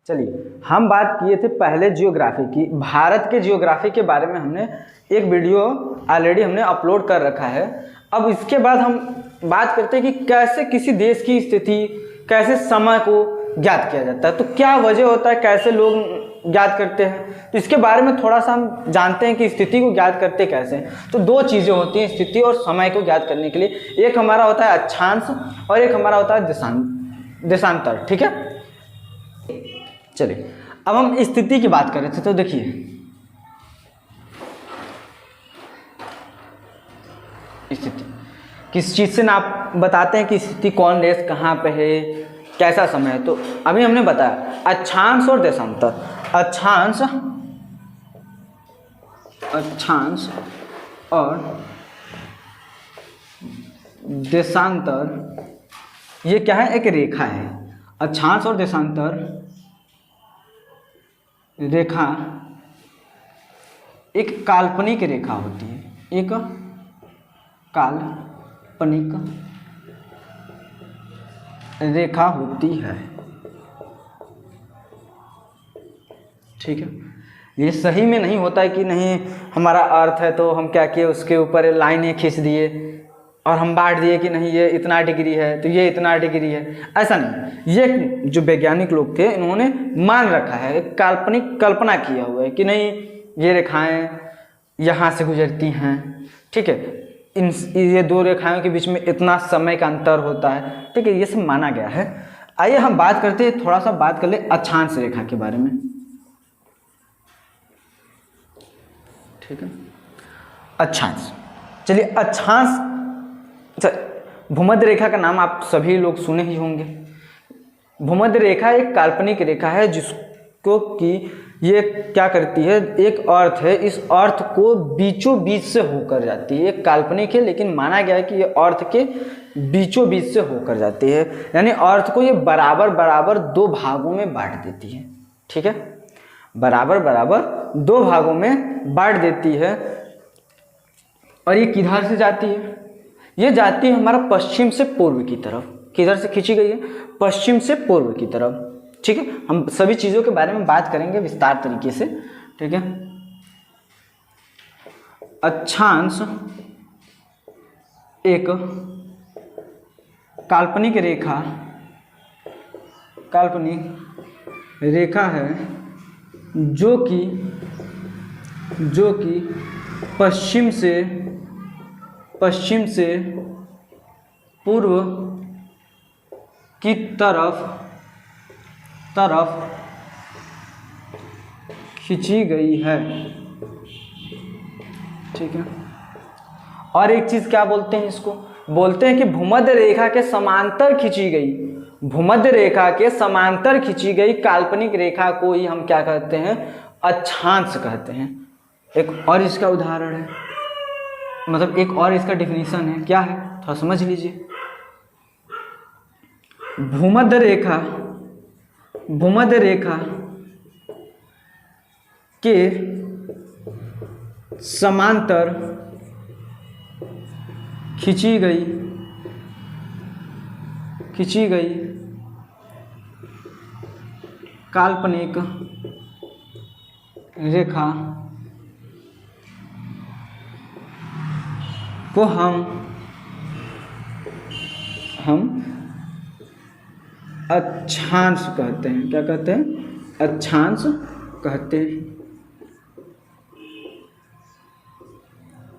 चलिए, हम बात किए थे पहले जियोग्राफी की। भारत के जियोग्राफी के बारे में हमने एक वीडियो ऑलरेडी हमने अपलोड कर रखा है। अब इसके बाद हम बात करते हैं कि कैसे किसी देश की स्थिति, कैसे समय को ज्ञात किया जाता है, तो क्या वजह होता है, कैसे लोग ज्ञात करते हैं, तो इसके बारे में थोड़ा सा हम जानते हैं कि स्थिति को ज्ञात करते कैसे हैं। तो दो चीज़ें होती हैं स्थिति और समय को ज्ञात करने के लिए, एक हमारा होता है अक्षांश और एक हमारा होता है देशांतर। ठीक है, चलिए अब हम स्थिति की बात कर रहे थे। तो देखिए, स्थिति किस चीज़ से नाप बताते हैं कि स्थिति कौन देश कहाँ पे है, कैसा समय है। तो अभी हमने बताया अक्षांश और देशांतर। अक्षांश और देशांतर ये क्या है, एक रेखा है। अक्षांश और देशांतर रेखा एक काल्पनिक रेखा होती है, एक काल्पनिक रेखा होती है। ठीक है, ये सही में नहीं होता है कि नहीं हमारा अर्थ है तो हम क्या किए, उसके ऊपर लाइनें खींच दिए और हम बांट दिए कि नहीं ये इतना डिग्री है तो ये इतना डिग्री है, ऐसा नहीं। ये जो वैज्ञानिक लोग थे इन्होंने मान रखा है, एक काल्पनिक कल्पना किया हुआ है कि नहीं ये रेखाएं यहाँ से गुजरती हैं। ठीक है, ये दो रेखाओं के बीच में इतना समय का अंतर होता है। ठीक है, ये सब माना गया है। आइए हम बात करते हैं, थोड़ा सा बात कर ले अक्षांश रेखा के बारे में। ठीक है, अक्षांश, चलिए अक्षांश, भूमध्य रेखा का नाम आप सभी लोग सुने ही होंगे। भूमध्य रेखा एक काल्पनिक रेखा है जिसको कि ये क्या करती है, एक अर्थ है, इस अर्थ को बीचों बीच से होकर जाती है। एक काल्पनिक है लेकिन माना गया है कि ये अर्थ के बीचों बीच से होकर जाती है, यानी अर्थ को ये बराबर बराबर दो भागों में बांट देती है। ठीक है, बराबर बराबर दो भागों में बांट देती है। और ये किधर से जाती है, ये जाती है हमारा पश्चिम से पूर्व की तरफ। किधर से खींची गई है, पश्चिम से पूर्व की तरफ। ठीक है, हम सभी चीज़ों के बारे में बात करेंगे विस्तार तरीके से। ठीक है, अक्षांश एक काल्पनिक रेखा है जो कि पश्चिम से पूर्व की तरफ खींची गई है। ठीक है, और एक चीज क्या बोलते हैं, इसको बोलते हैं कि भूमध्य रेखा के समांतर खींची गई, भूमध्य रेखा के समांतर खींची गई काल्पनिक रेखा को ही हम क्या कहते हैं, अक्षांश कहते हैं। एक और इसका उदाहरण है, मतलब एक और इसका डेफिनेशन है, क्या है थोड़ा समझ लीजिए। भूमध्य रेखा के समांतर खींची गई काल्पनिक रेखा को हम अक्षांश कहते हैं। क्या कहते हैं, अक्षांश कहते हैं।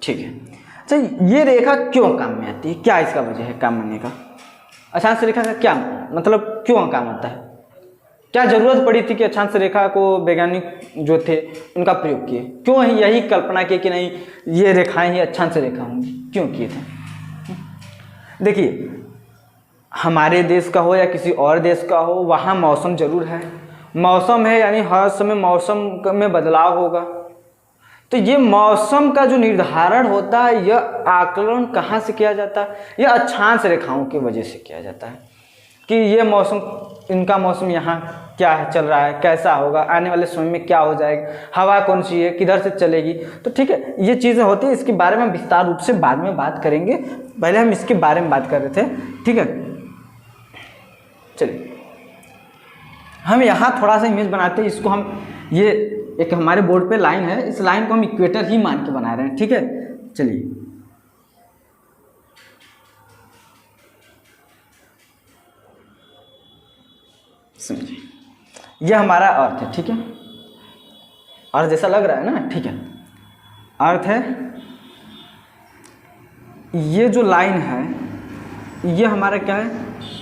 ठीक है, तो ये रेखा क्यों काम में आती है, क्या इसका वजह है काम आने का, अक्षांश रेखा का क्या मतलब क्यों काम आता है, क्या जरूरत पड़ी थी कि अक्षांश रेखा को वैज्ञानिक जो थे उनका प्रयोग किए, क्यों यही कल्पना की कि नहीं ये रेखाएं ही अक्षांश रेखा होंगी, क्यों किए थे। देखिए, हमारे देश का हो या किसी और देश का हो, वहाँ मौसम जरूर है, मौसम है यानी हर समय मौसम में बदलाव होगा। तो ये मौसम का जो निर्धारण होता है, यह आकलन कहाँ से किया जाता है, यह अक्षांश रेखाओं की वजह से किया जाता है कि ये मौसम, इनका मौसम यहाँ क्या है, चल रहा है, कैसा होगा, आने वाले समय में क्या हो जाएगा, हवा कौन सी है, किधर से चलेगी। तो ठीक है, ये चीज़ें होती है, इसके बारे में विस्तार रूप से बाद में बात करेंगे, पहले हम इसके बारे में बात कर रहे थे। ठीक है, चलिए हम यहाँ थोड़ा सा इमेज बनाते हैं, इसको हम ये एक हमारे बोर्ड पे लाइन है, इस लाइन को हम इक्वेटर ही मान के बना रहे हैं, ठीक है। चलिए समझिए, ये हमारा अर्थ है, ठीक है। अर्थ जैसा लग रहा है ना, ठीक है। अर्थ है, ये जो लाइन है ये हमारा क्या है,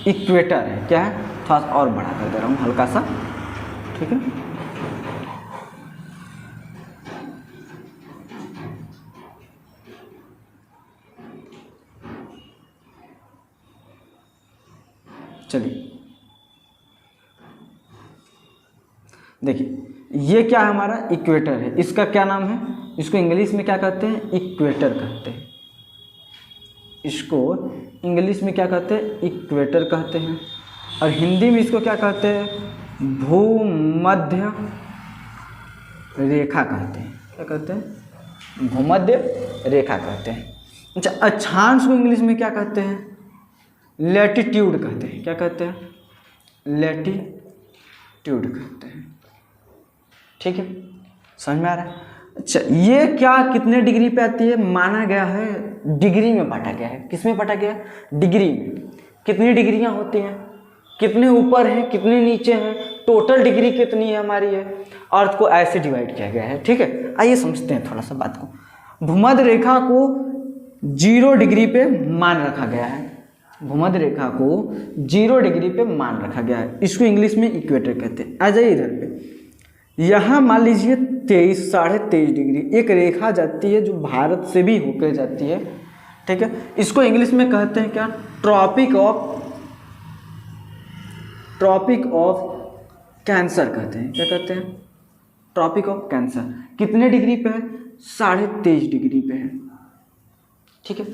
इक्वेटर है, क्या है, थोड़ा सा और बड़ा कर दे रहा हूँ हल्का सा, ठीक है। चलिए देखिए, ये क्या है, हमारा इक्वेटर है। इसका क्या नाम है, इसको इंग्लिश में क्या कहते हैं, इक्वेटर कहते हैं। इसको इंग्लिश में क्या कहते हैं, इक्वेटर कहते हैं। और हिंदी में इसको क्या कहते हैं, भूमध्य रेखा कहते हैं। क्या कहते हैं, भूमध्य रेखा कहते हैं। अच्छा, अक्षांश को इंग्लिश में क्या कहते हैं, लैटिट्यूड कहते हैं। क्या कहते हैं, लैटिट्यूड कहते हैं, ठीक है। समझ में आ रहा है। अच्छा, ये क्या कितने डिग्री पे आती है, माना गया है डिग्री में बांटा गया है। किस में बांटा गया है, डिग्री में। कितनी डिग्रियां होती हैं, कितने ऊपर हैं, कितने नीचे हैं, टोटल डिग्री कितनी है हमारी है। अर्थ को ऐसे डिवाइड किया गया है, ठीक है। आइए समझते हैं थोड़ा सा बात को। भूमध्य रेखा को 0 डिग्री पे मान रखा गया है। भूमध्य रेखा को 0 डिग्री पे मान रखा गया है, इसको इंग्लिश में इक्वेटर कहते हैं। आ जाइए इधर पे, यहाँ मान लीजिए 23 साढ़े 23 डिग्री एक रेखा जाती है जो भारत से भी होकर जाती है, ठीक है। इसको इंग्लिश में कहते हैं क्या, ट्रॉपिक ऑफ कैंसर कहते हैं। क्या कहते हैं, ट्रॉपिक ऑफ कैंसर। कितने डिग्री पे है, 23.5 डिग्री पे है, ठीक है।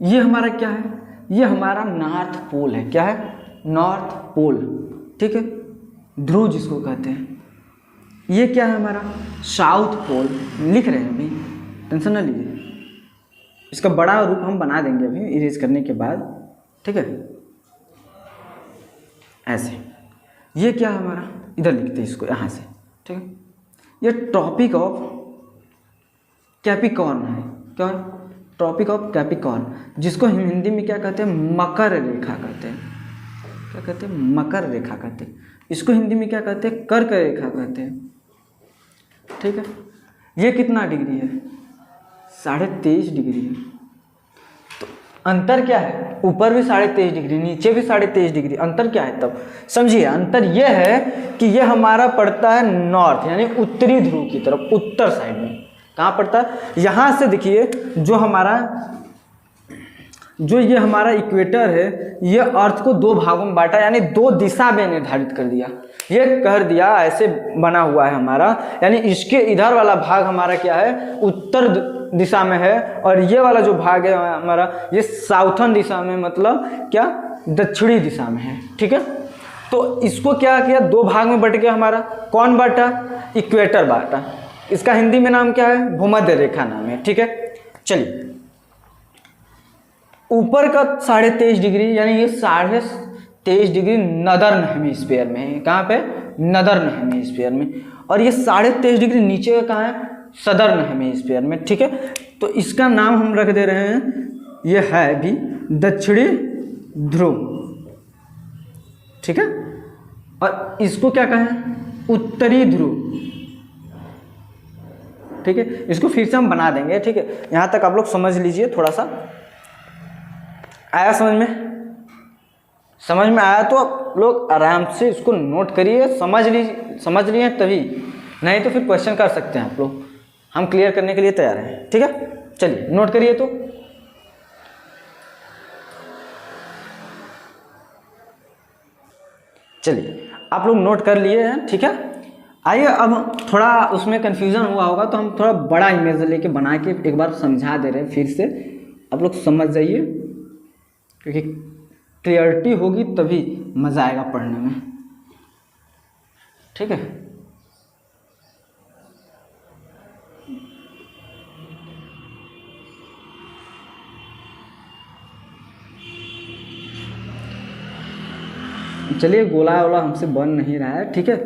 ये हमारा क्या है, ये हमारा नॉर्थ पोल है। क्या है, नॉर्थ पोल, ठीक है, ध्रुव जिसको कहते हैं। ये क्या है हमारा, साउथ पोल। लिख रहे हैं अभी, टेंशन ना लीजिए, इसका बड़ा रूप हम बना देंगे अभी इरेज करने के बाद, ठीक है। ऐसे ये क्या है हमारा, इधर लिखते हैं इसको यहाँ से, ठीक है। ये ट्रॉपिक ऑफ कैप्रिकॉर्न है। क्या, ट्रॉपिक ऑफ कैप्रिकॉर्न, जिसको हम हिंदी में क्या कहते हैं, मकर रेखा कहते हैं। क्या कहते हैं, मकर रेखा कहते हैं। इसको हिंदी में क्या कहते हैं, कर्क रेखा कहते हैं, ठीक है। ये कितना डिग्री है, 23.5 डिग्री है। तो अंतर क्या है, ऊपर भी 23.5 डिग्री, नीचे भी 23.5 डिग्री। अंतर क्या है, तब समझिए। अंतर यह है कि यह हमारा पड़ता है नॉर्थ यानी उत्तरी ध्रुव की तरफ, उत्तर साइड में। कहाँ पड़ता है, यहाँ से देखिए, जो ये हमारा इक्वेटर है, ये अर्थ को 2 भागों में बांटा, यानी 2 दिशा में निर्धारित कर दिया। ये कर दिया, ऐसे बना हुआ है हमारा, यानी इसके इधर वाला भाग हमारा क्या है, उत्तर दिशा में है, और ये वाला जो भाग है हमारा, ये साउथर्न दिशा में, मतलब क्या, दक्षिणी दिशा में है, ठीक है। तो इसको क्या किया, 2 भाग में बट गया हमारा। कौन बांटा, इक्वेटर बांटा। इसका हिंदी में नाम क्या है, भूमध्य रेखा नाम है, ठीक है। चलिए, ऊपर का 23.5 डिग्री, यानी ये 23.5 डिग्री नदर्न हेमिस्फीयर में है। कहाँ पे, नदर्न हेमिस्फीयर में। और ये 23.5 डिग्री नीचे का कहाँ है, सदर्न हेमिस्फीयर में, ठीक है। तो इसका नाम हम रख दे रहे हैं, ये है भी दक्षिणी ध्रुव, ठीक है। और इसको क्या कहें, उत्तरी ध्रुव, ठीक है। इसको फिर से हम बना देंगे, ठीक है। यहाँ तक आप लोग समझ लीजिए, थोड़ा सा आया समझ में, समझ में आया तो आप लोग आराम से इसको नोट करिए, समझ लिए तभी, नहीं तो फिर क्वेश्चन कर सकते हैं आप लोग, हम क्लियर करने के लिए तैयार हैं, ठीक है। चलिए नोट करिए। तो चलिए आप लोग नोट कर लिए हैं, ठीक है। आइए, अब थोड़ा उसमें कन्फ्यूज़न हुआ होगा, तो हम थोड़ा बड़ा इमेज लेके बना के एक बार समझा दे रहे हैं, फिर से आप लोग समझ जाइए, क्योंकि क्लियरिटी होगी तभी मज़ा आएगा पढ़ने में, ठीक है। चलिए गोला वोला हमसे बन नहीं रहा है, ठीक है,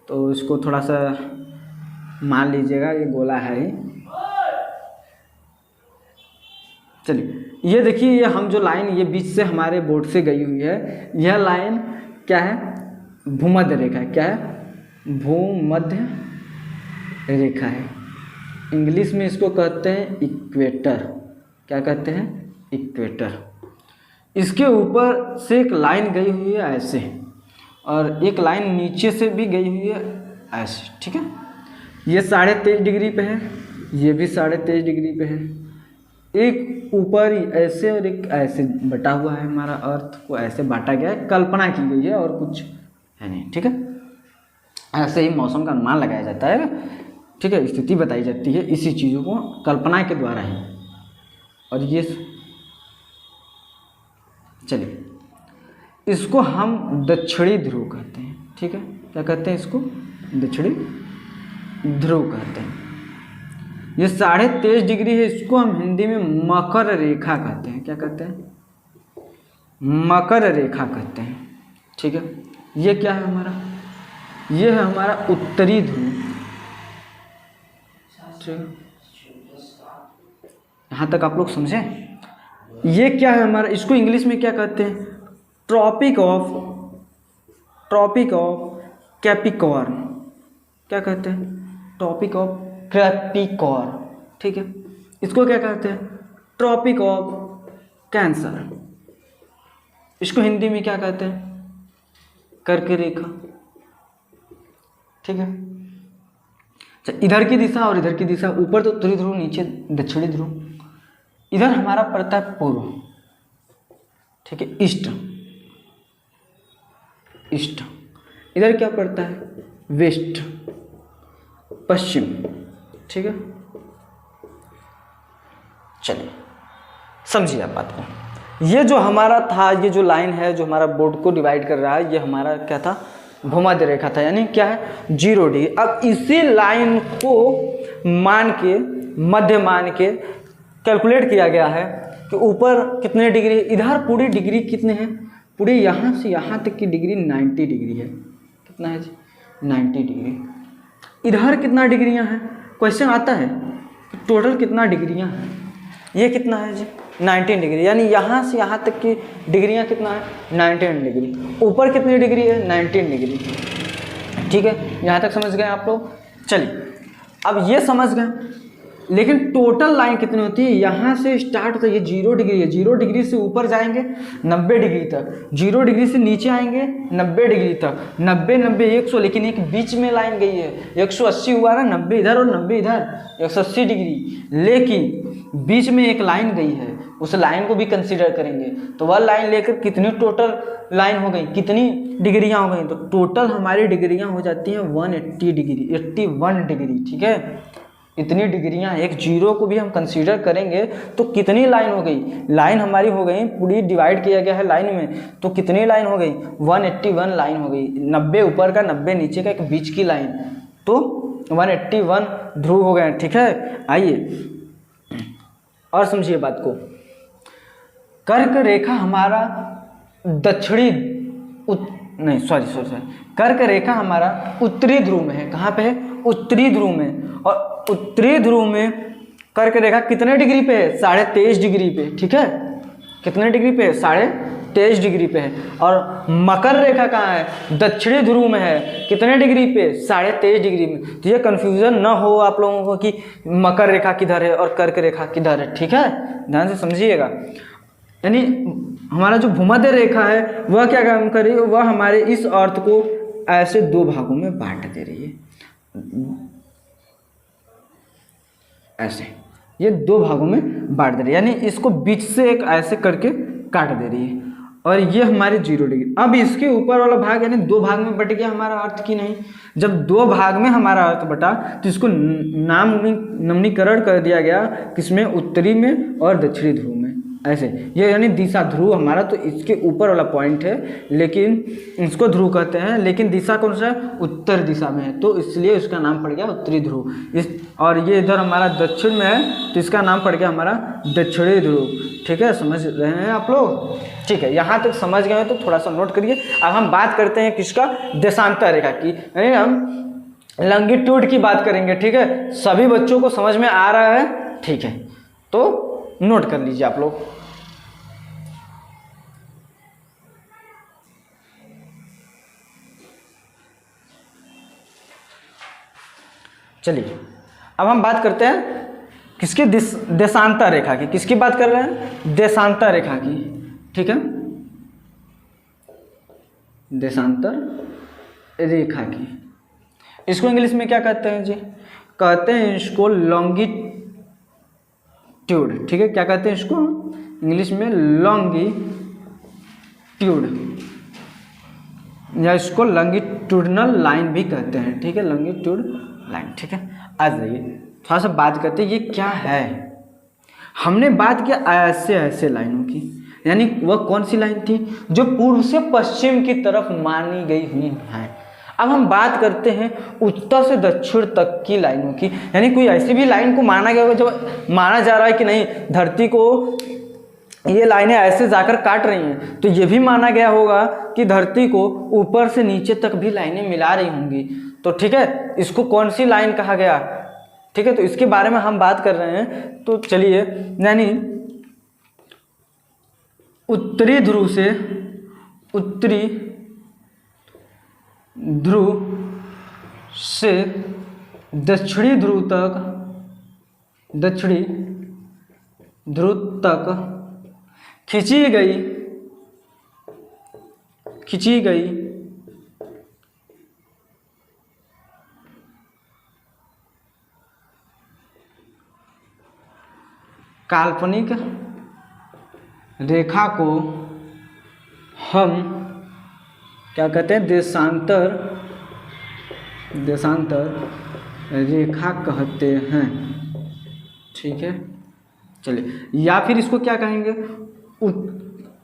तो इसको थोड़ा सा मान लीजिएगा ये गोला है ही। चलिए ये देखिए, ये हम जो लाइन ये बीच से हमारे बोर्ड से गई हुई है, यह लाइन क्या है, भूमध्य रेखा है। क्या है? भूमध्य रेखा है। इंग्लिश में इसको कहते हैं इक्वेटर। क्या कहते हैं? इक्वेटर। इसके ऊपर से एक लाइन गई हुई है ऐसे, और एक लाइन नीचे से भी गई हुई है ऐसे, ठीक है। ये 23.5 डिग्री पे है, ये भी 23.5 डिग्री पे है। एक ऊपर ऐसे और एक ऐसे बटा हुआ है, हमारा अर्थ को ऐसे बांटा गया है, कल्पना की गई है और कुछ है नहीं, ठीक है। ऐसे ही मौसम का अनुमान लगाया जाता है, ठीक है, स्थिति बताई जाती है इसी चीज़ों को कल्पना के द्वारा ही। और ये चलिए इसको हम दक्षिणी ध्रुव कहते हैं, ठीक है। क्या कहते हैं इसको? दक्षिणी ध्रुव कहते हैं। ये 23.5 डिग्री है, इसको हम हिंदी में मकर रेखा कहते हैं। क्या कहते हैं? मकर रेखा कहते हैं, ठीक है। ये क्या है हमारा? ये है हमारा उत्तरी ध्रुव, ठीक है। यहाँ तक आप लोग समझे? ये क्या है हमारा? इसको इंग्लिश में क्या कहते हैं? Tropic of Capricorn. क्या कहते हैं? ट्रॉपिक ऑफ कैप्रिकॉर्न, ठीक है। इसको क्या कहते हैं? Tropic of cancer. इसको हिंदी में क्या कहते हैं? कर्क रेखा, ठीक है। इधर की दिशा और इधर की दिशा, ऊपर तो उत्तरी ध्रुव, नीचे दक्षिणी ध्रुव। इधर हमारा पड़ता है पूर्व, ठीक है, ईस्ट। इधर क्या पड़ता है? वेस्ट, पश्चिम, ठीक है। चलिए समझिए आप बात को। ये जो हमारा था, ये जो लाइन है जो हमारा बोर्ड को डिवाइड कर रहा है, ये हमारा क्या था? भूमध्य रेखा था, यानी क्या है? 0 डिग्री। अब इसी लाइन को मान के, मध्य मान के कैलकुलेट किया गया है कि ऊपर कितने डिग्री, इधर पूरी डिग्री कितने हैं? पूरी यहाँ से यहाँ तक की डिग्री 90 डिग्री है। कितना है जी? 90 डिग्री। इधर कितना डिग्रियाँ हैं? क्वेश्चन आता है कि टोटल कितना डिग्रियाँ हैं। ये कितना है जी? 19 डिग्री, यानी यहाँ से यहाँ तक की डिग्रियाँ कितना है? 19 डिग्री। ऊपर कितनी डिग्री है? 19 डिग्री, ठीक है। यहाँ तक समझ गए आप लोग? चलिए अब ये समझ गए, लेकिन टोटल लाइन कितनी होती है? यहाँ से स्टार्ट होता है, ये 0 डिग्री है, 0 डिग्री से ऊपर जाएंगे 90 डिग्री तक, 0 डिग्री से नीचे आएंगे 90 डिग्री तक, 90 90 100, लेकिन एक बीच में लाइन गई है 180 हुआ ना, 90 इधर और 90 इधर, 180 डिग्री। लेकिन बीच में एक लाइन गई है, उस लाइन को भी कंसीडर करेंगे, तो वह लाइन लेकर कितनी टोटल लाइन हो गई, कितनी डिग्रियाँ हो गई? तो टोटल हमारी डिग्रियाँ हो जाती हैं 180 डिग्री, 81 डिग्री, ठीक है। इतनी डिग्रियां, एक 0 को भी हम कंसीडर करेंगे तो कितनी लाइन हो गई? लाइन हमारी हो गई, पूरी डिवाइड किया गया है लाइन में, तो कितनी लाइन हो गई? 181 लाइन हो गई। 90 ऊपर का, 90 नीचे का, एक बीच की लाइन, तो 181 ध्रुव हो गए, ठीक है। आइए और समझिए बात को। कर्क रेखा हमारा दक्षिणी कर्क रेखा हमारा उत्तरी ध्रुव में है। कहाँ पे है? उत्तरी ध्रुव में। और उत्तरी ध्रुव में कर्क रेखा कितने डिग्री पे है? 23.5 डिग्री पे, ठीक है। कितने डिग्री पे है? 23.5 डिग्री पे है। और मकर रेखा कहाँ है? दक्षिणी ध्रुव में है। कितने डिग्री पे? 23.5 डिग्री में। तो ये कन्फ्यूजन ना हो आप लोगों को कि मकर रेखा किधर है और कर्क रेखा किधर है, ठीक है, ध्यान से समझिएगा। यानी हमारा जो भूमध्य रेखा है वह क्या काम कर रही है? वह हमारे इस अर्थ को ऐसे 2 भागों में बांट दे रही है, ऐसे ये 2 भागों में बांट दे रही है, यानी इसको बीच से एक ऐसे करके काट दे रही है। और ये हमारे 0 डिग्री। अब इसके ऊपर वाला भाग यानी 2 भाग में बट गया हमारा अर्थ की नहीं। जब 2 भाग में हमारा अर्थ बटा तो इसको नामकरण कर दिया गया, किसमें? उत्तरी में और दक्षिणी ध्रुव में। ऐसे, ये यानी दिशा ध्रुव हमारा तो इसके ऊपर वाला पॉइंट है, लेकिन इसको ध्रुव कहते हैं, लेकिन दिशा कौन सा है, उत्तर दिशा में है, तो इसलिए उसका नाम पड़ गया उत्तरी ध्रुव। इस और ये इधर हमारा दक्षिण में है, तो इसका नाम पड़ गया हमारा दक्षिणी ध्रुव। ठीक है, समझ रहे हैं आप लोग? ठीक है, यहाँ तक समझ गए तो थोड़ा सा नोट करिए। अब हम बात करते हैं किसका, देशांतर रेखा की, यानी हम लॉन्गिट्यूड की बात करेंगे। ठीक है, सभी बच्चों को समझ में आ रहा है? ठीक है, तो नोट कर लीजिए आप लोग। चलिए, अब हम बात करते हैं किसकी, देशांतर रेखा की। किसकी बात कर रहे हैं, देशांतर रेखा की। ठीक है, देशांतर रेखा की, इसको इंग्लिश में क्या कहते हैं जी, कहते हैं इसको लॉन्गिट्यूड। ठीक है, क्या कहते हैं इसको इंग्लिश में, लॉन्गिट्यूड, या इसको लॉन्गिट्यूडनल लाइन भी कहते हैं। ठीक है, लॉन्गिट्यूड लाइन। ठीक है, आ जाइए थोड़ा सा बात करते हैं ये क्या है। हमने बात किया ऐसे ऐसे लाइनों की, यानी वह कौन सी लाइन थी, जो पूर्व से पश्चिम की तरफ मानी गई हुई है। अब हम बात करते हैं उत्तर से दक्षिण तक की लाइनों की, यानी कोई ऐसी भी लाइन को माना गया होगा, जो माना जा रहा है कि नहीं धरती को ये लाइनें ऐसे जाकर काट रही हैं, तो ये भी माना गया होगा कि धरती को ऊपर से नीचे तक भी लाइनें मिला रही होंगी। तो ठीक है, इसको कौन सी लाइन कहा गया। ठीक है, तो इसके बारे में हम बात कर रहे हैं। तो चलिए, यानी उत्तरी ध्रुव से, उत्तरी ध्रुव से दक्षिणी ध्रुव तक, दक्षिणी ध्रुव तक खींची गई काल्पनिक रेखा को हम क्या कहते हैं, देशांतर रेखा कहते हैं। ठीक है, चलिए, या फिर इसको क्या कहेंगे,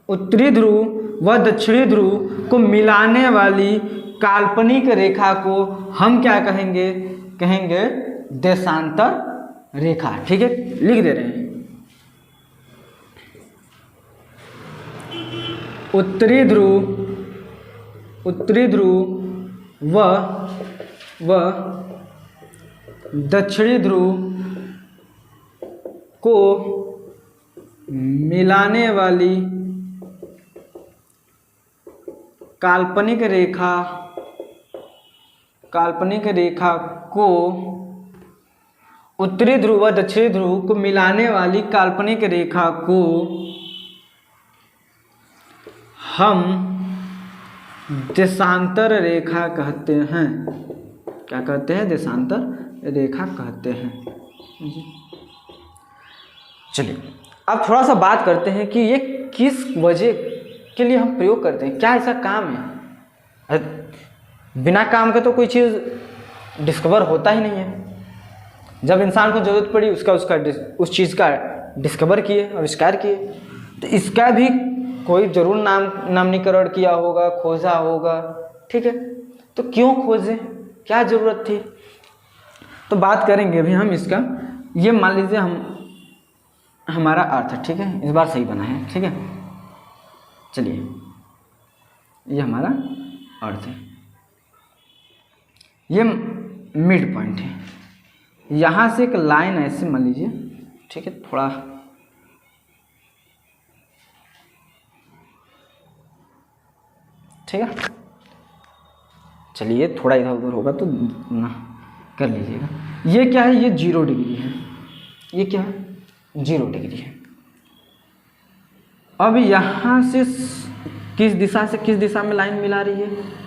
उत्तरी ध्रुव व दक्षिणी ध्रुव को मिलाने वाली काल्पनिक रेखा को हम क्या कहेंगे, कहेंगे देशांतर रेखा। ठीक है, लिख दे रहे हैं, उत्तरी ध्रुव व दक्षिणी ध्रुव को मिलाने वाली काल्पनिक रेखा को, उत्तरी ध्रुव व दक्षिणी ध्रुव को मिलाने वाली काल्पनिक रेखा को हम देशांतर रेखा कहते हैं। क्या कहते हैं, देशांतर रेखा कहते हैं। चलिए, अब थोड़ा सा बात करते हैं कि ये किस वजह के लिए हम प्रयोग करते हैं, क्या ऐसा काम है। बिना काम के तो कोई चीज़ डिस्कवर होता ही नहीं है। जब इंसान को ज़रूरत पड़ी उस चीज़ का डिस्कवर किए, आविष्कार किए, तो इसका भी कोई जरूर नामकरण किया होगा, खोजा होगा। ठीक है, तो क्यों खोजे, क्या ज़रूरत थी, तो बात करेंगे अभी हम इसका। ये मान लीजिए हमारा अर्थ है। ठीक है, इस बार सही बना है। ठीक है, चलिए, ये हमारा अर्थ है, ये मिड पॉइंट है, यहाँ से एक लाइन ऐसे मान लीजिए। ठीक है, थोड़ा ठीक है, चलिए, थोड़ा इधर उधर होगा तो ना कर लीजिएगा। ये क्या है, ये 0 डिग्री है, ये क्या है, 0 डिग्री है। अब यहाँ से किस दिशा में लाइन मिला रही है,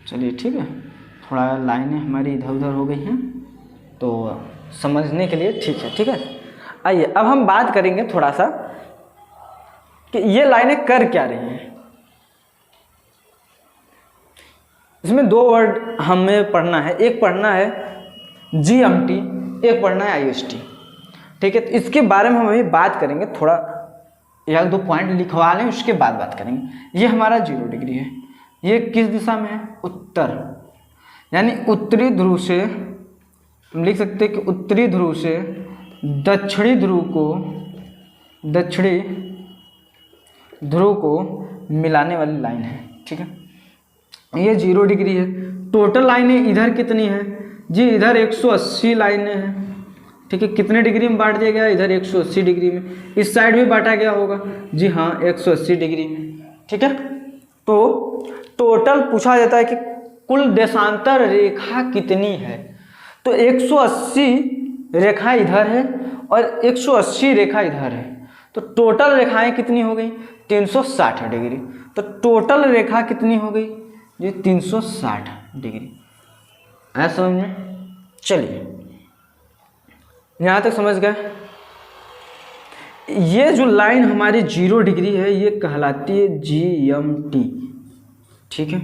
चलिए ठीक है, थोड़ा लाइनें हमारी इधर उधर हो गई हैं तो समझने के लिए ठीक है। आइए अब हम बात करेंगे थोड़ा सा कि ये लाइनें कर क्या रही हैं। इसमें दो वर्ड हमें पढ़ना है, एक पढ़ना है GMT, एक पढ़ना है IST। ठीक है, तो इसके बारे में हम अभी बात करेंगे, थोड़ा एक दो पॉइंट लिखवा लें उसके बाद बात करेंगे। ये हमारा 0 डिग्री है, ये किस दिशा में है? उत्तर, यानी उत्तरी ध्रुव से हम लिख सकते हैं कि उत्तरी ध्रुव से दक्षिणी ध्रुव को मिलाने वाली लाइन है। ठीक है, ये 0 डिग्री है। टोटल लाइनें इधर कितनी है जी? इधर 180 लाइनें हैं। ठीक है, कितने डिग्री में बांट दिया गया? इधर 180 डिग्री में। इस साइड भी बांटा गया होगा जी हाँ, 180 डिग्री में। ठीक है, तो टोटल पूछा जाता है कि कुल देशांतर रेखा कितनी है, तो 180 रेखा इधर है और 180 रेखा इधर है, तो टोटल रेखाएं कितनी हो गई? 360 डिग्री। तो टोटल रेखा कितनी हो गई जी? 360 डिग्री। आया समझ में? चलिए यहाँ तक समझ गए। ये जो लाइन हमारी 0 डिग्री है ये कहलाती है GMT। ठीक है,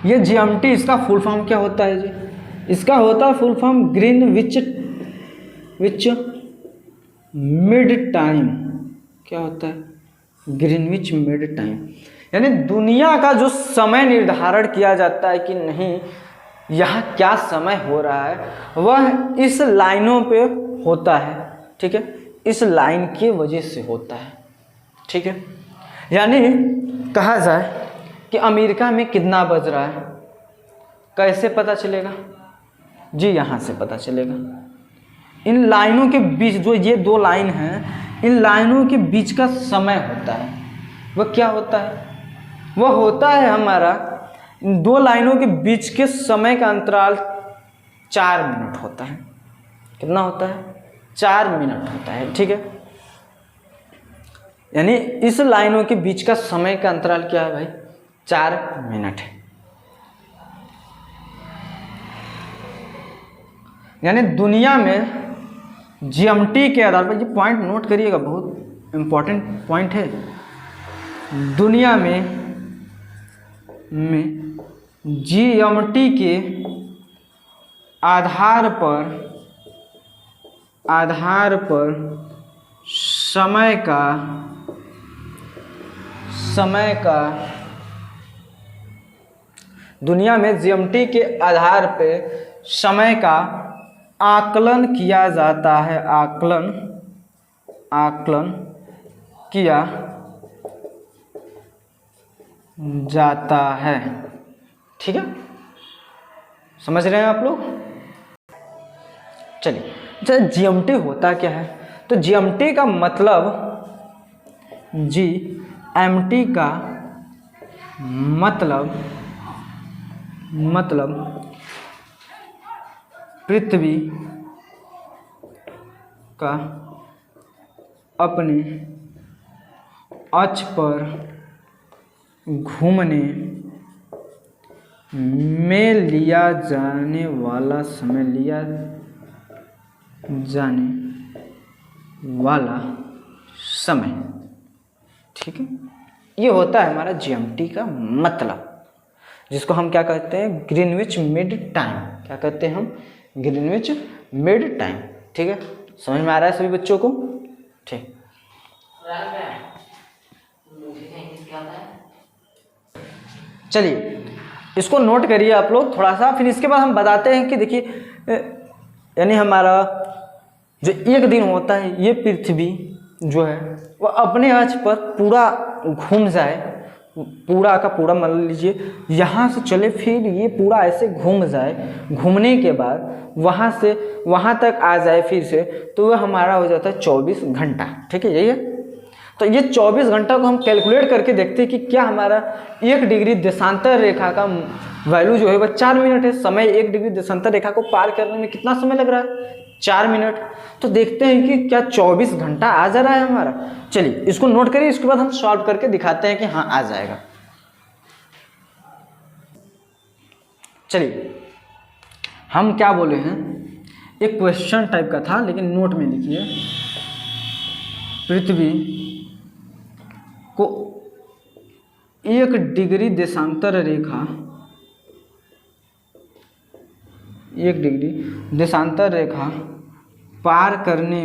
ये GMT, इसका फुल फॉर्म क्या होता है जी? इसका होता है full form Greenwich mid time. क्या होता है? ग्रीनविच मिड टाइम, यानी दुनिया का जो समय निर्धारण किया जाता है कि नहीं यहाँ क्या समय हो रहा है, वह इस लाइनों पे होता है। ठीक है, इस लाइन की वजह से होता है। ठीक है, यानी कहा जाए कि अमेरिका में कितना बज रहा है, कैसे पता चलेगा जी? यहाँ से पता चलेगा। इन लाइनों के बीच जो ये दो लाइन हैं, इन लाइनों के बीच का समय होता है, वह क्या होता है? वह होता है हमारा इन दो लाइनों के बीच के समय का अंतराल 4 मिनट होता है। कितना होता है? 4 मिनट होता है। ठीक है, यानी इस लाइनों के बीच का समय का अंतराल क्या है भाई? 4 मिनट है। यानी दुनिया में GMT के आधार पर, ये पॉइंट नोट करिएगा, बहुत इंपॉर्टेंट पॉइंट है। दुनिया में GMT के आधार पर समय का दुनिया में GMT के आधार पे समय का आकलन किया जाता है। आकलन किया जाता है। ठीक है, समझ रहे हैं आप लोग? चलिए, अच्छा GMT होता क्या है? तो GMT का मतलब, GMT का मतलब पृथ्वी का अपने अक्ष पर घूमने में लिया जाने वाला समय। ठीक है, ये होता है हमारा GMT का मतलब, जिसको हम क्या कहते हैं? Greenwich mid time. क्या कहते हैं हम? Greenwich mid time. ठीक है, समझ में आ रहा है सभी बच्चों को? ठीक, चलिए इसको नोट करिए आप लोग थोड़ा सा, फिर इसके बाद हम बताते हैं कि देखिए, यानी हमारा जो एक दिन होता है, ये पृथ्वी जो है वह अपने अक्ष पर पूरा घूम जाए, पूरा का पूरा मान लीजिए यहाँ से चले, फिर ये पूरा ऐसे घूम जाए, घूमने के बाद वहाँ से वहाँ तक आ जाए फिर से, तो वह हमारा हो जाता है 24 घंटा। ठीक है, यही है। तो ये 24 घंटा को हम कैलकुलेट करके देखते हैं कि क्या हमारा 1 डिग्री देशांतर रेखा का वैल्यू जो है वह 4 मिनट है। समय 1 डिग्री देशांतर रेखा को पार करने में कितना समय लग रहा है? 4 मिनट। तो देखते हैं कि क्या 24 घंटा आ जा रहा है हमारा। चलिए इसको नोट करिए, इसके बाद हम सॉल्व करके दिखाते हैं कि हाँ आ जाएगा। चलिए हम क्या बोले हैं, एक क्वेश्चन टाइप का था लेकिन नोट में लिखिए। पृथ्वी को 1 डिग्री देशांतर रेखा, 1 डिग्री देशांतर रेखा पार करने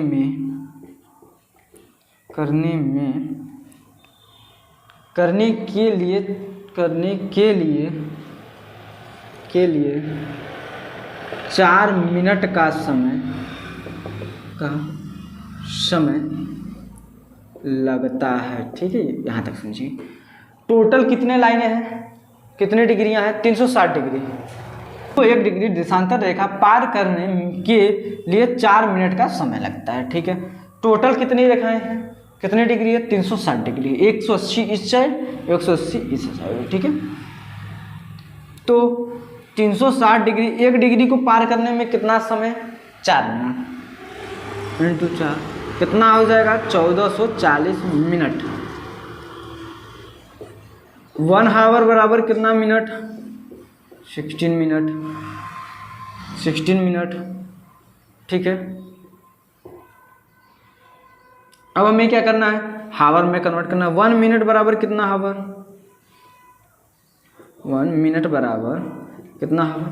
के लिए 4 मिनट का समय लगता है। ठीक है, यहाँ तक समझिए। टोटल कितने लाइनें हैं, कितने डिग्रियां हैं, 360 डिग्री। तो 1 डिग्री देशांतर रेखा पार करने के लिए 4 मिनट का समय लगता है। ठीक है, टोटल कितनी रेखाएं हैं, कितने डिग्री है, 360 डिग्री। 180 इस साइड, 180 इस साइड। ठीक है, तो 360 डिग्री, 1 डिग्री को पार करने में कितना समय, 4 मिनट इंटू 4 कितना हो जाएगा, 1440 मिनट। 1 आवर बराबर कितना मिनट, 16 मिनट, 16 मिनट। ठीक है, अब हमें क्या करना है, हावर में कन्वर्ट करना है। 1 मिनट बराबर कितना हावर, 1 मिनट बराबर कितना हावर,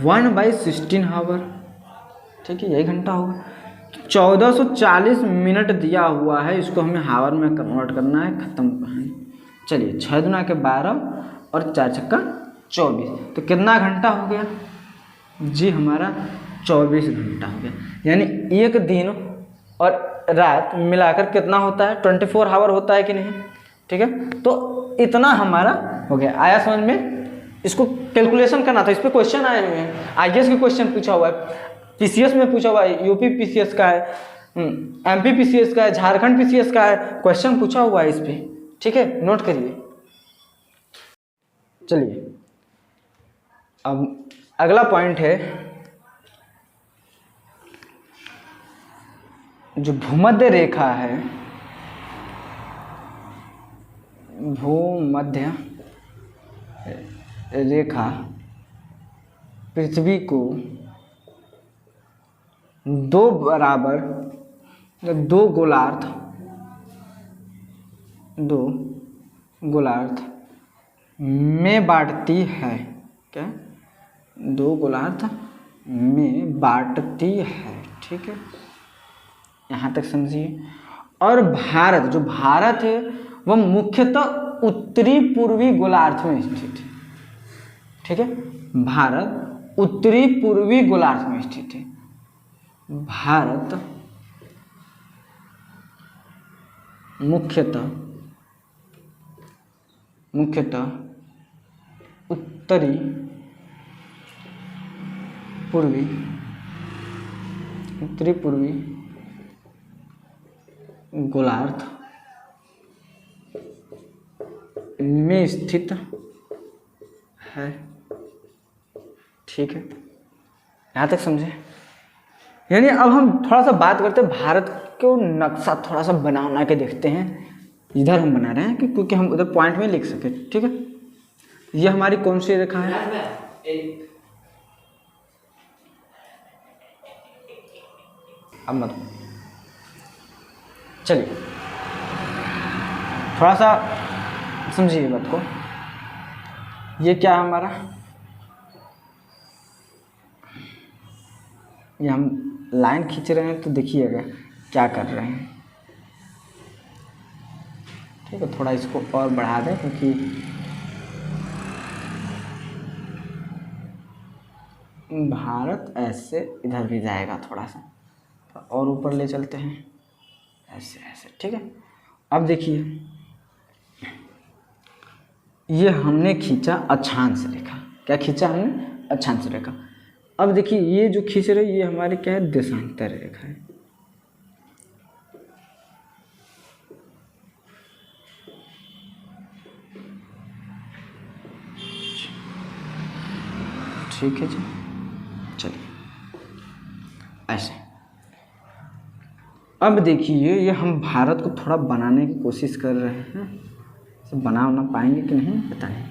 1/16 हावर। ठीक है, यही घंटा होगा। 1440 मिनट दिया हुआ है, इसको हमें हावर में कन्वर्ट करना है। खत्म कहानी। चलिए 6 दूना के 12 और 4 छक्का 24, तो कितना घंटा हो गया जी, हमारा 24 घंटा हो गया। यानी एक दिन और रात मिलाकर कितना होता है, 24 आवर होता है कि नहीं। ठीक है, तो इतना हमारा हो गया। आया समझ में। इसको कैलकुलेशन करना था, इस पर क्वेश्चन आए हुए हैं। आईएएस के क्वेश्चन पूछा हुआ है, पीसीएस में पूछा हुआ है, यूपी पीसीएस का है, एमपी पीसीएस का है, झारखंड पीसीएस का है, क्वेश्चन पूछा हुआ है इस पर। ठीक है, नोट करिए। चलिए अब अगला पॉइंट है, जो भूमध्य रेखा है, भूमध्य रेखा पृथ्वी को दो गोलार्ध में बांटती है। क्या, 2 गोलार्ध में बांटती है। ठीक है, यहाँ तक समझिए। और भारत, जो भारत है वह मुख्यतः उत्तरी पूर्वी गोलार्ध में स्थित है। ठीक है, भारत उत्तरी पूर्वी गोलार्ध में स्थित है। भारत मुख्यतः उत्तरी पूर्वी गोलार्ध में स्थित है। ठीक है, यहाँ तक समझे। यानी अब हम थोड़ा सा बात करते हैं भारत को नक्शा थोड़ा सा बना के देखते हैं। इधर हम बना रहे हैं क्योंकि हम उधर पॉइंट में लिख सके। ठीक है, ये हमारी कौन सी रेखा है, अब मत। चलिए थोड़ा सा समझिए बात को। ये क्या है हमारा, ये हम लाइन खींच रहे हैं, तो देखिएगा क्या कर रहे हैं। ठीक है, थोड़ा इसको और बढ़ा दें क्योंकि भारत ऐसे इधर भी जाएगा, थोड़ा सा और ऊपर ले चलते हैं, ऐसे ऐसे। ठीक है, अब देखिए ये हमने खींचा अक्षांश रेखा। क्या खींचा हमने, अक्षांश रेखा। अब देखिए ये जो खींच रहे ये हमारे क्या है, देशांतर रेखा है। ठीक है जी, चलिए ऐसे अब देखिए ये हम भारत को थोड़ा बनाने की कोशिश कर रहे हैं, तो बना पाएंगे कि नहीं पता नहीं।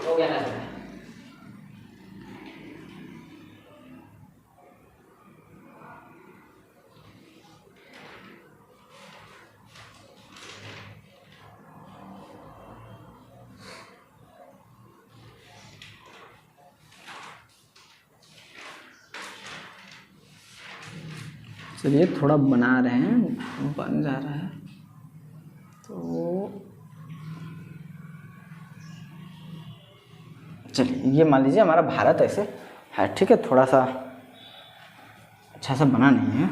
हो गया ना? चलिए थोड़ा बना रहे हैं, बन जा रहा है तो चलिए ये मान लीजिए हमारा भारत ऐसे है, ठीक है, थोड़ा सा अच्छा सा बना नहीं है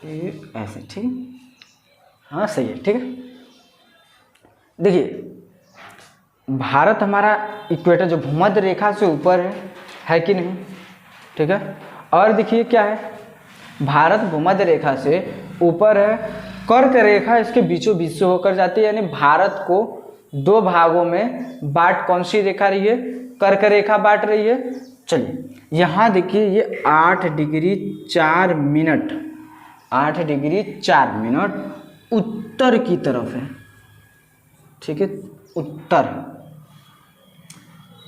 ये ऐसे, ठीक, हाँ सही है, ठीक है। देखिए भारत हमारा इक्वेटर जो भूमध्य रेखा से ऊपर है कि नहीं, ठीक है। और देखिए क्या है, भारत भूमध्य रेखा से ऊपर है, कर्क रेखा इसके बीचों बीच से होकर जाती है, यानी भारत को दो भागों में बांट कौन सी रेखा रही है, कर्क रेखा बांट रही है। चलिए यहाँ देखिए ये 8 डिग्री 4 मिनट 8 डिग्री 4 मिनट उत्तर की तरफ है, ठीक है, उत्तर।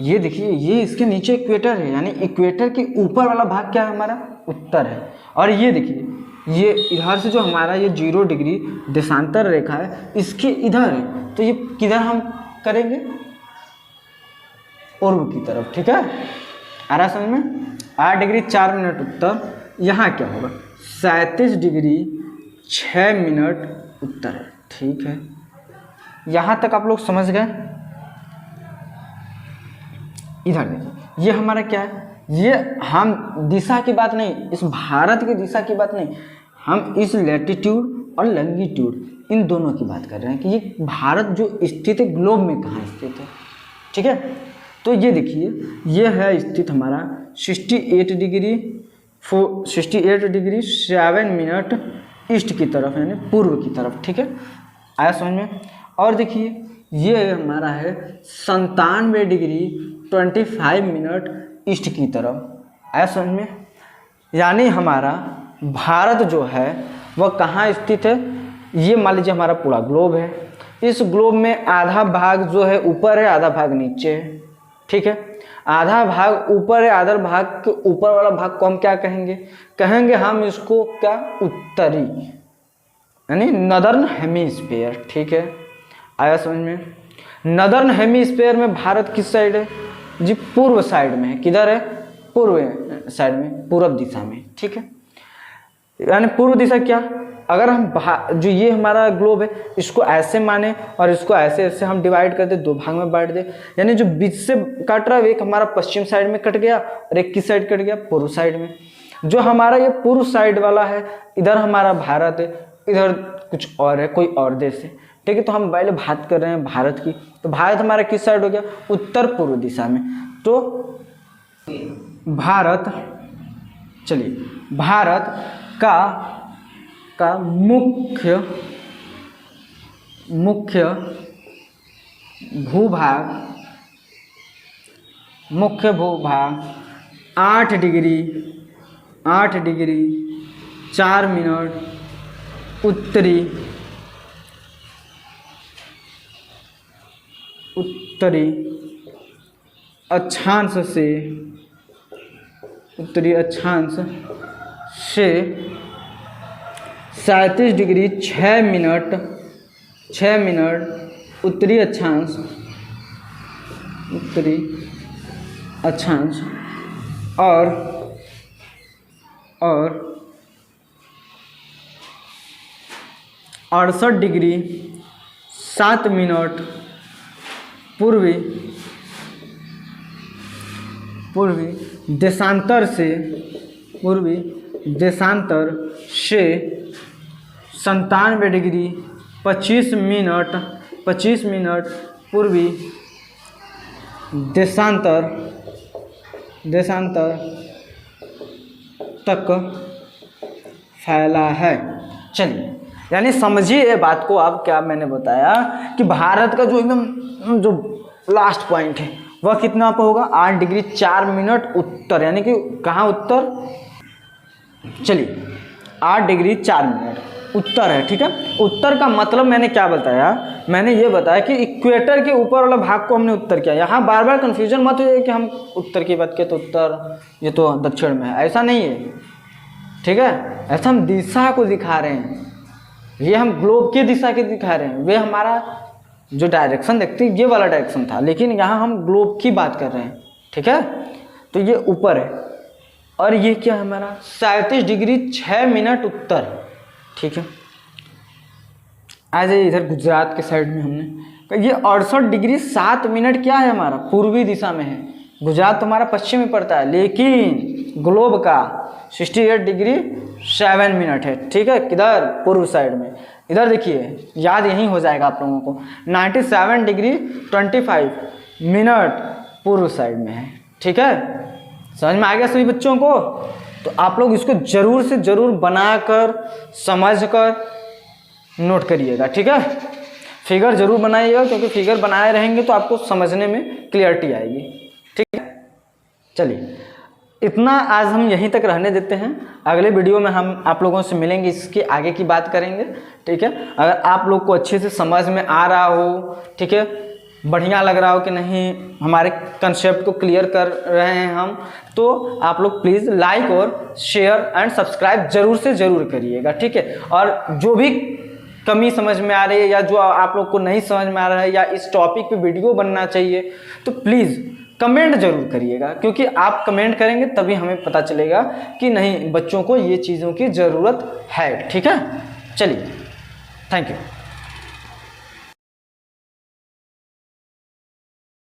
ये देखिए ये इसके नीचे इक्वेटर है, यानी इक्वेटर के ऊपर वाला भाग क्या है हमारा, उत्तर है। और ये देखिए ये इधर से जो हमारा ये 0 डिग्री देशांतर रेखा है इसके इधर है, तो ये किधर हम करेंगे, पूर्व की तरफ, ठीक है। आ रहा समझ में, 8 डिग्री 4 मिनट उत्तर, यहाँ क्या होगा 37 डिग्री 6 मिनट उत्तर है, ठीक है। यहाँ तक आप लोग समझ गए। इधर देखिए ये हमारा क्या है, ये हम दिशा की बात नहीं, इस भारत की दिशा की बात नहीं, हम इस लैटिट्यूड और लैंगिट्यूड इन दोनों की बात कर रहे हैं कि ये भारत जो स्थित है ग्लोब में कहाँ स्थित है, ठीक है। तो ये देखिए ये है स्थित हमारा 68 डिग्री 7 मिनट ईस्ट की तरफ, यानी पूर्व की तरफ, ठीक है, आया समझ में। और देखिए ये हमारा है 97 डिग्री 25 मिनट ईस्ट की तरफ, आया समझ में। यानी हमारा भारत जो है वह कहाँ स्थित है, ये मान लीजिए हमारा पूरा ग्लोब है, इस ग्लोब में आधा भाग जो है ऊपर है, आधा भाग नीचे है, ठीक है। आधा भाग ऊपर है, आधा भाग के ऊपर वाला भाग को हम क्या कहेंगे हम इसको क्या, उत्तरी, यानी नदर्न हेमीस्फीयर, ठीक है, आया समझ में। नदर्न हेमीस्फीयर में भारत किस साइड है जी, पूर्व साइड में है, किधर है, पूर्व साइड में, पूर्व दिशा में, ठीक है। यानी पूर्व दिशा क्या, अगर हम जो ये हमारा ग्लोब है इसको ऐसे माने और इसको ऐसे ऐसे हम डिवाइड कर दे, दो भाग में बांट दे, यानी जो बीच से कट रहा है एक हमारा पश्चिम साइड में कट गया और एक किस साइड कट गया, पूर्व साइड में। जो हमारा ये पूर्व साइड वाला है इधर हमारा भारत है, इधर कुछ और है, कोई और देश है, ठीक है। तो हम पहले बात कर रहे हैं भारत की, तो भारत हमारा किस साइड हो गया, उत्तर पूर्व दिशा में। तो भारत, चलिए भारत का मुख्य भूभाग 8 डिग्री 4 मिनट उत्तरी अक्षांश से 37 डिग्री 6 मिनट उत्तरी अक्षांश और 68 डिग्री 7 मिनट पूर्वी देशांतर से 97 डिग्री 25 मिनट पूर्वी देशांतर तक फैला है। चलिए, यानी समझिए ये बात को। आप क्या मैंने बताया कि भारत का जो एकदम जो लास्ट पॉइंट है वह कितना पे होगा, 8 डिग्री 4 मिनट उत्तर, यानी कि कहाँ उत्तर, चलिए 8 डिग्री 4 मिनट उत्तर है। ठीक है, उत्तर का मतलब मैंने क्या बताया, मैंने ये बताया कि इक्वेटर के ऊपर वाला भाग को हमने उत्तर किया। यहाँ बार बार कन्फ्यूजन मत हो कि हम उत्तर की बात किए तो उत्तर, ये तो दक्षिण में है, ऐसा नहीं है। ठीक है, ऐसा हम दिशा को दिखा रहे हैं, ये हम ग्लोब की दिशा की दिखा रहे हैं। वे हमारा जो डायरेक्शन देखते हैं ये वाला डायरेक्शन था, लेकिन यहाँ हम ग्लोब की बात कर रहे हैं। ठीक है, तो ये ऊपर है और ये क्या है हमारा 37 डिग्री 6 मिनट उत्तर। ठीक है, आ जाइए इधर गुजरात के साइड में हमने ये 68 डिग्री 7 मिनट क्या है हमारा पूर्वी दिशा में है। गुजरात तो हमारा पश्चिम में पड़ता है, लेकिन ग्लोब का 68 डिग्री 7 मिनट है। ठीक है, किधर, पूर्व साइड में। इधर देखिए, याद यहीं हो जाएगा आप लोगों को, 97 डिग्री 25 मिनट पूर्व साइड में है। ठीक है, समझ में आ गया सभी बच्चों को? तो आप लोग इसको जरूर से जरूर बनाकर समझकर नोट करिएगा। ठीक है, फिगर जरूर बनाइएगा, क्योंकि फिगर बनाए रहेंगे तो आपको समझने में क्लियरिटी आएगी। ठीक है, चलिए इतना आज हम यहीं तक रहने देते हैं। अगले वीडियो में हम आप लोगों से मिलेंगे, इसके आगे की बात करेंगे। ठीक है, अगर आप लोग को अच्छे से समझ में आ रहा हो, ठीक है, बढ़िया लग रहा हो कि नहीं, हमारे कंसेप्ट को क्लियर कर रहे हैं हम, तो आप लोग प्लीज़ लाइक और शेयर एंड सब्सक्राइब जरूर से ज़रूर करिएगा। ठीक है, और जो भी कमी समझ में आ रही है या जो आप लोग को नहीं समझ में आ रहा है या इस टॉपिक पे वीडियो बनना चाहिए, तो प्लीज़ कमेंट जरूर करिएगा, क्योंकि आप कमेंट करेंगे तभी हमें पता चलेगा कि नहीं बच्चों को ये चीज़ों की ज़रूरत है। ठीक है, चलिए, थैंक यू।